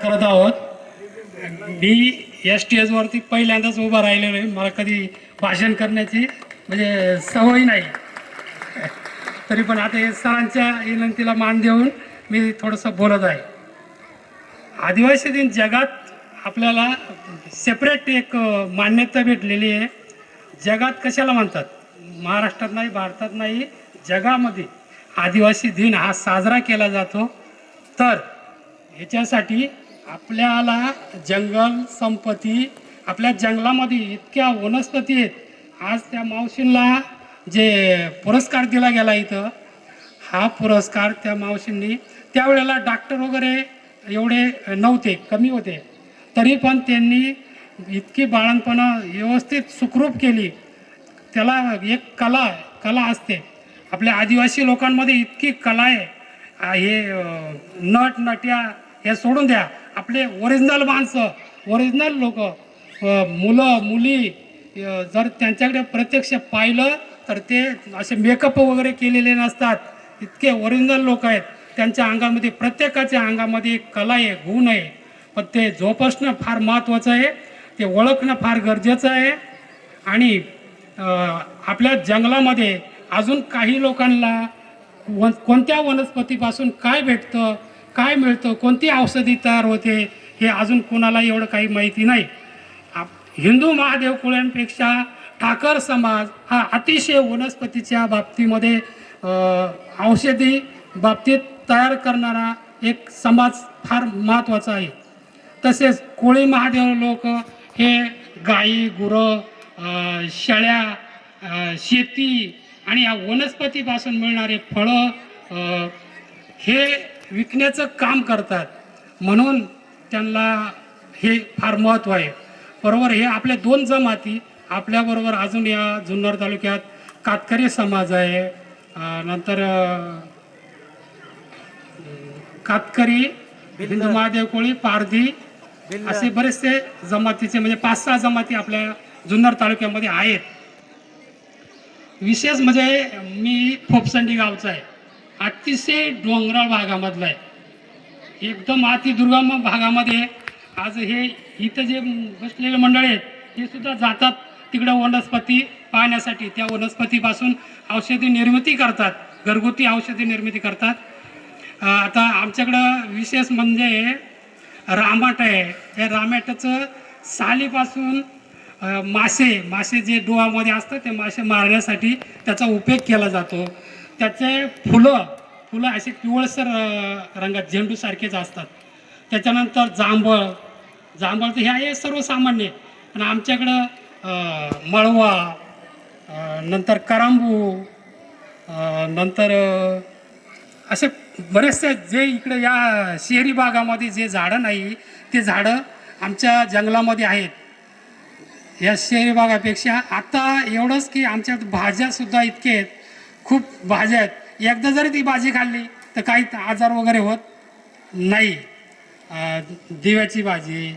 करत आहोत. मी या स्टेजवरती पहिल्यांदाच उभा राहिलेलो आहे. मला कधी भाषण करण्याची म्हणजे सवय नाही. तरी पण आता हे सरांच्या विनंतीला मान देऊन मी थोडंसं बोलत आहे. आदिवासी दिन जगात आपल्याला सेपरेट एक मान्यता भेटलेली आहे. जगात कशाला म्हणतात, महाराष्ट्रात नाही, भारतात नाही, जगामध्ये आदिवासी दिन हा साजरा केला जातो. तर याच्यासाठी आपल्याला जंगल संपत्ती, आपल्या जंगलामध्ये इतक्या वनस्पती आहेत. आज त्या मावशींना जे पुरस्कार दिला गेला इथं, हा पुरस्कार त्या मावशींनी, त्यावेळेला डॉक्टर वगैरे एवढे नव्हते, कमी होते, तरी पण त्यांनी इतकी बाळणपणं व्यवस्थित सुखरूप केली. त्याला एक कला असते. आपल्या आदिवासी लोकांमध्ये इतकी कला आहे. हे नट नट्या हे सोडून द्या, आपले ओरिजिनल माणसं, ओरिजिनल लोक, मुलं मुली जर त्यांच्याकडे प्रत्यक्ष पाहिलं तर ते असे मेकअप वगैरे केलेले नसतात. इतके ओरिजिनल लोक आहेत. त्यांच्या अंगामध्ये, प्रत्येकाच्या अंगामध्ये एक कला आहे, गुण आहे. पण ते जोपासणं फार महत्त्वाचं आहे, ते ओळखणं फार गरजेचं आहे. आणि आपल्या जंगलामध्ये अजून काही लोकांना कोणत्या वनस्पतीपासून काय भेटतं, काय मिळतं, कोणती औषधी तयार होते, हे अजून कोणाला एवढं काही माहिती नाही. हिंदू महादेव कुळांपेक्षा ठाकर समाज हा अतिशय वनस्पतीच्या बाबतीमध्ये औषधी बाबतीत तयार करणारा एक समाज फार महत्त्वाचा आहे. तसेच कोळी महादेव लोक हे गाई गुरं, शेळ्या, शेती आणि या वनस्पतीपासून मिळणारे फळं हे विकण्याचं काम करतात. म्हणून त्यांना हे फार महत्त्व आहे. बरोबर, हे आपल्या दोन जमाती, आपल्याबरोबर अजून या जुन्नर तालुक्यात कातकरी समाज आहे, नंतर कातकरी, हिंदू महादेव कोळी, पारधी, असे बरेचसे जमातीचे म्हणजे 5-6 जमाती आपल्या जुन्नर तालुक्यामध्ये आहेत. विशेष म्हणजे मी फोपसंडी गावचा आहे. अतिशय डोंगराळ भागामधला आहे, एकदम अतिदुर्गम भागामध्ये. आज हे इथं जे बसलेले मंडळी आहेत हे सुद्धा जातात तिकडं वनस्पती पाहण्यासाठी. त्या वनस्पतीपासून औषधी निर्मिती करतात, घरगुती औषधी निर्मिती करतात. आता आमच्याकडं विशेष म्हणजे रामाट आहे. या रामाटाचं सालीपासून मासे जे डोहामध्ये असतात ते मासे मारण्यासाठी त्याचा उपयोग केला जातो. त्याचे फुलं असे पिवळसर रंगात झेंडूसारखेच असतात. त्याच्यानंतर जांभळ तर हे आहे सर्वसामान्य. आणि आमच्याकडं मळवा, नंतर करांबू, नंतर असे बरेचसे जे इकडे या शहरी भागामध्ये जे झाडं नाही ते झाडं आमच्या जंगलामध्ये आहेत. या शहरी भागापेक्षा आता एवढंच की आमच्यात भाज्यासुद्धा इतके आहेत, खूप भाज्या आहेत. एकदा जरी ती भाजी खाल्ली तर काही आजार वगैरे होत नाही. दिव्याची भाजी,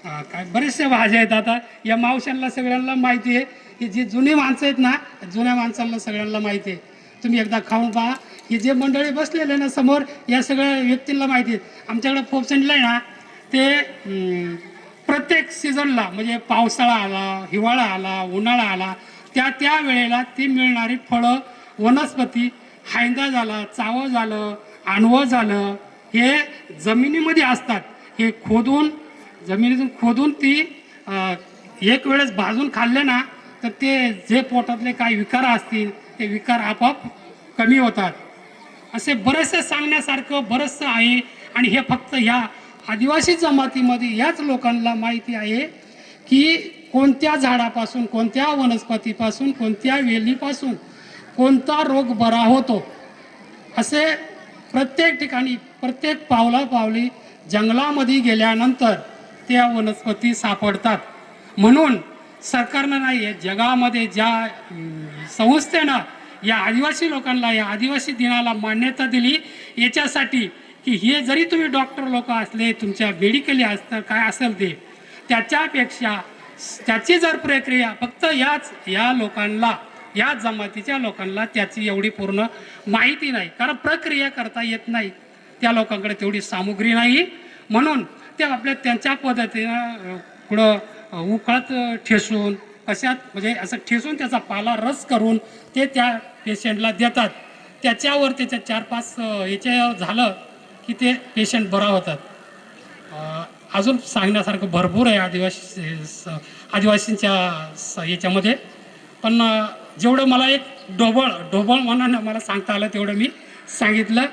काय बरेचशा भाज्या आहेत. आता या मावशांना सगळ्यांना माहिती आहे, की जे जुने माणसं आहेत ना, जुन्या माणसांना सगळ्यांना माहिती आहे. तुम्ही एकदा खाऊन पहा. हे जे मंडळी बसलेले ना समोर, या सगळ्या व्यक्तींना माहिती आहे. आमच्याकडे फोपसंडीला आहे ना, ते प्रत्येक सीझनला म्हणजे पावसाळा आला, हिवाळा आला, उन्हाळा आला, त्या वेळेला ती मिळणारी फळं, वनस्पती, हायंदा झाला, चावं झालं, आणवं झालं, हे जमिनीमध्ये असतात. हे जमिनीतून खोदून ती एक वेळेस भाजून खाल्ले ना तर ते जे पोटातले काही विकार असतील ते विकार आपोआप कमी होतात. असे बरेचसे सांगण्यासारखं बरंचसं आहे. आणि हे फक्त ह्या आदिवासी जमातीमध्ये याच लोकांना माहिती आहे की कोणत्या झाडापासून, कोणत्या वनस्पतीपासून, कोणत्या वेलीपासून कोणता रोग बरा होतो. असे प्रत्येक ठिकाणी, प्रत्येक पावली जंगलामध्ये गेल्यानंतर त्या वनस्पती सापडतात. म्हणून सरकारनं नाही, जगामध्ये ज्या संस्थेनं या आदिवासी लोकांना, या आदिवासी दिनाला मान्यता दिली याच्यासाठी की हे जरी तुम्ही डॉक्टर लोक असले, तुमच्या मेडिकली असतं काय असेल ते, त्याच्यापेक्षा त्याची जर प्रक्रिया फक्त या लोकांना, या जमातीच्या लोकांना त्याची एवढी पूर्ण माहिती नाही. कारण प्रक्रिया करता येत नाही, त्या लोकांकडे तेवढी सामुग्री नाही. म्हणून ते आपल्या त्यांच्या पद्धतीनं पुढं उकळत ठेसून कशात म्हणजे असं ठेसून त्याचा पाला रस करून ते त्या पेशंटला देतात. त्याच्यावर त्याच्या 4-5 याच्या झालं की ते पेशंट बरा होतात. अजून सांगण्यासारखं भरपूर आहे आदिवासींच्या याच्यामध्ये. पण जेवढं मला एक ढोबळ मनानं मला सांगता आलं तेवढं मी सांगितलं.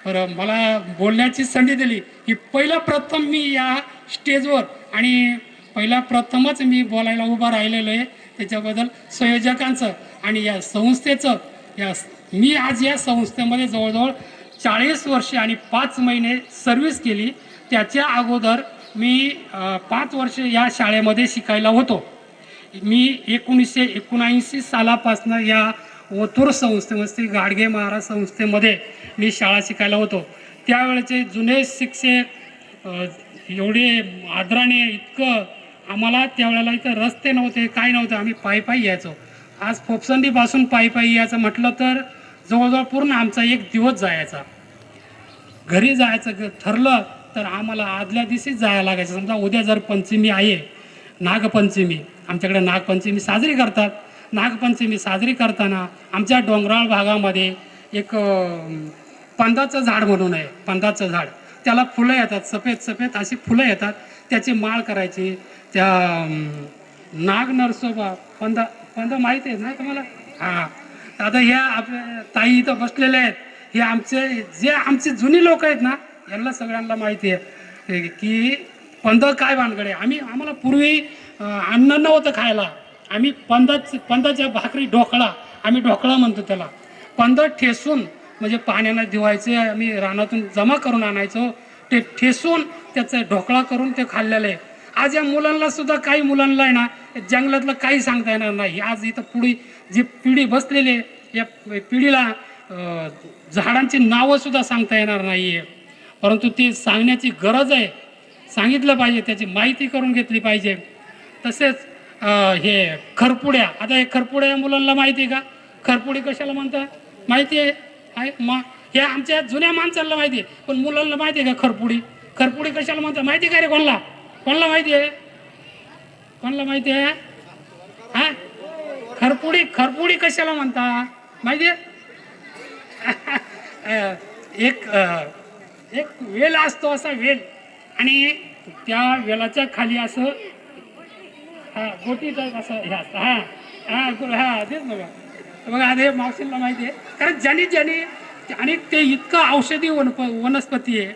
बरं, मला बोलण्याची संधी दिली की पहिलं प्रथम मी या स्टेजवर आणि प्रथमच मी बोलायला उभा राहिलेलो आहे. त्याच्याबद्दल संयोजकांचं आणि या संस्थेचं मी आज या संस्थेमध्ये जवळजवळ 40 वर्षे आणि 5 महिने सर्व्हिस केली. त्याच्या अगोदर मी 5 वर्ष या शाळेमध्ये शिकायला होतो. मी 1979 सालापासून या ओतूर संस्थेमध्ये गाडगे महाराज संस्थेमध्ये मी शाळा शिकायला होतो. त्यावेळेचे जुने शिक्षक एवढे आदराने इतकं आम्हाला त्यावेळेला इथं रस्ते नव्हते, काय नव्हतं, आम्ही पायी यायचो. आज फोपसंडीपासून पायी यायचं म्हटलं तर जवळजवळ पूर्ण आमचा एक दिवस जायचा. घरी जायचं ठरलं तर आम्हाला आदल्या दिवशीच जायला लागायचं. समजा उद्या जर पंचमी आहे, नागपंचमी, आमच्याकडे नागपंचमी साजरी करतात. नागपंचमी साजरी करताना आमच्या डोंगराळ भागामध्ये एक पंदाचं झाड म्हणून आहे. पंदाचं झाड, त्याला फुलं येतात, सफेद अशी फुलं येतात. त्याची माळ करायची. त्या नाग नरसोबा पंद माहिती आहे ना तुम्हाला? हां, आता ह्या आपल्या ताई इथं बसलेल्या आहेत. हे आमचे जुनी लोक आहेत ना, यांना सगळ्यांना माहिती आहे की पंद काय भानगडे. आम्हाला पूर्वी अन्न नव्हतं खायला. आम्ही पंदाच्या भाकरी ढोकळा, आम्ही ढोकळा म्हणतो त्याला. पंद ठेसून म्हणजे पाण्यानं धुवायचे, आम्ही रानातून जमा करून आणायचो. ते ठेसून त्याचं ढोकळा करून ते खाल्लेलं आहे. आज या मुलांना सुद्धा, काही मुलांना आहे ना जंगलातलं काही सांगता येणार नाही. आज इथं पुढे जी पिढी बसलेली आहे, या पिढीला झाडांची नावं सुद्धा सांगता येणार नाही आहे. परंतु ती सांगण्याची गरज आहे. सांगितलं पाहिजे, त्याची माहिती करून घेतली पाहिजे. तसेच हे खरपुड्या, आता हे खरपुड्या मुलांना माहिती आहे का? खरपुडी कशाला म्हणतात माहिती आहे? हे आमच्या जुन्या माणसांना माहिती आहे, पण मुलांना माहिती आहे का खरपुडी कशाला म्हणतात माहिती का रे? कोणाला माहिती आहे? कोणाला माहिती आहे? हा, खरपुडी कशाला म्हणतात माहिती आहे? एक वेल असतो, असा वेल, आणि त्या वेलाच्या खाली असं गोटी असं हे असतं. तेच बघा हे मावशींना माहिती आहे. कारण ज्याने आणि ते इतकं औषधी वनस्पती आहे.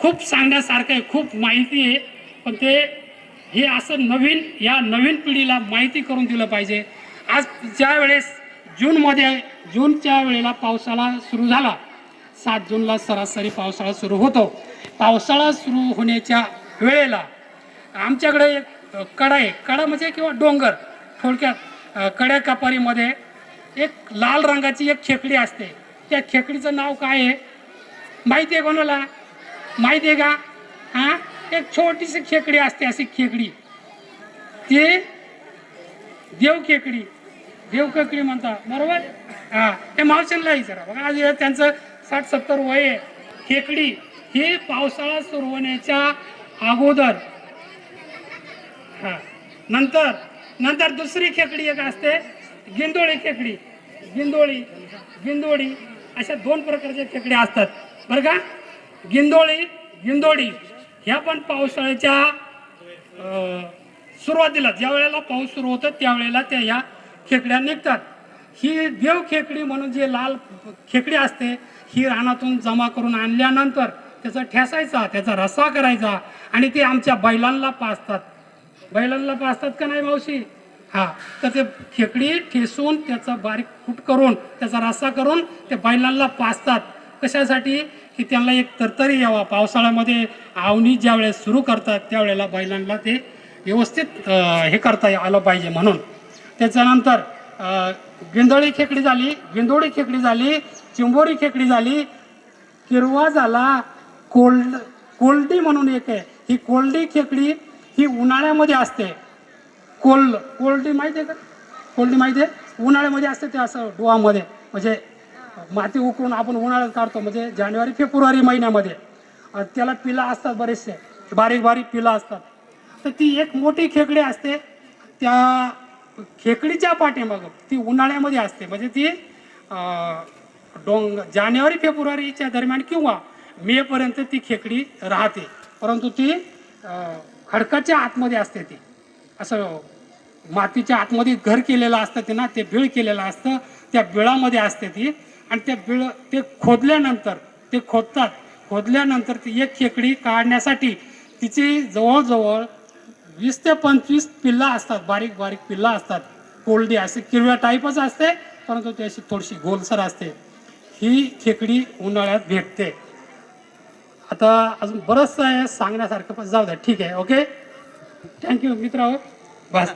खूप सांगण्यासारखं आहे, खूप माहिती आहे. पण हे असं नवीन पिढीला माहिती करून दिलं पाहिजे. आज ज्या वेळेस जूनच्या वेळेला पावसाळा सुरू झाला, 7 जूनला सरासरी पावसाळा सुरू होतो. पावसाळा सुरू होण्याच्या वेळेला आमच्याकडे एक कडा म्हणजे किंवा डोंगर, थोडक्यात कड्या कापारीमध्ये एक लाल रंगाची एक खेकडी असते. त्या खेकडीचं नाव काय आहे माहिती आहे कोणाला? माहिती आहे का? हां, एक छोटीशी खेकडी असते, अशी खेकडी, ती देवखेकडी म्हणतात, बरोबर? हां, ते मावशींना विचारा बघा. आज त्यांचं 60-70 वय आहे. खेकडी ही पावसाळा सुरू होण्याच्या अगोदर, नंतर दुसरी खेकडी एक असते, गिंदोळी खेकडी. गिंदोळी अशा 2 प्रकारच्या खेकड्या असतात, बरं का? गिंदोळी ह्या पण पावसाळ्याच्या सुरुवातीला, ज्या वेळेला पाऊस सुरू होतो त्यावेळेला त्या ह्या खेकड्या निघतात. ही देव खेकडी म्हणून जे लाल खेकडी असते, ही रानातून जमा करून आणल्यानंतर त्याचा ठेसायचा, त्याचा रस्सा करायचा, आणि ते आमच्या बैलांना पाजतात का नाही मावशी? हां, तर ते खेकडी ठेसून त्याचा बारीक कूट करून त्याचा रस्सा करून ते बैलांना पाजतात. कशासाठी? की त्यांना एक तरतरी यावा. पावसाळ्यामध्ये आवणी ज्या वेळेस सुरू करतात त्यावेळेला बैलांना ते व्यवस्थित हे करता आलं पाहिजे म्हणून. त्याच्यानंतर गिंदोळी खेकडी झाली, चिंबोरी खेकडी झाली, किरवा झाला, कोल्डी म्हणून एक आहे. ही कोल्डी खेकडी ही उन्हाळ्यामध्ये असते. कोल्डी माहिती आहे का? कोल्डी माहिती आहे? उन्हाळ्यामध्ये असते. ते असं डोहामध्ये, म्हणजे माती उकळून आपण उन्हाळ्यात काढतो, म्हणजे जानेवारी फेब्रुवारी महिन्यामध्ये. त्याला पिला असतात बरेचसे. बारीक बारीक पिलं असतात. तर ती एक मोठी खेकडी असते, त्या खेकडीच्या पाठीमागं ती उन्हाळ्यामध्ये असते, म्हणजे ती जानेवारी फेब्रुवारीच्या दरम्यान किंवा मेपर्यंत ती खेकडी राहते. परंतु ती खडकाच्या आतमध्ये असते. ती असं मातीच्या आतमध्ये घर केलेलं असतं ते ना, ते बिळ केलेलं असतं, त्या बिळामध्ये असते ती. आणि त्या बिळ ते खोदल्यानंतर ते खोदल्यानंतर ती एक खेकडी काढण्यासाठी तिची जवळजवळ 20 ते 25 पिल्ला असतात, बारीक बारीक पिल्ला असतात. कोलडी असे किरव्या टाईपच असते, परंतु ती अशी थोडीशी गोलसर असते. ही खेकडी उन्हाळ्यात भेटते. आता अजून बरंचसं आहे सांगण्यासारखं, पण जाऊ द्या, ठीक आहे, ओके, थँक्यू मित्र. बस.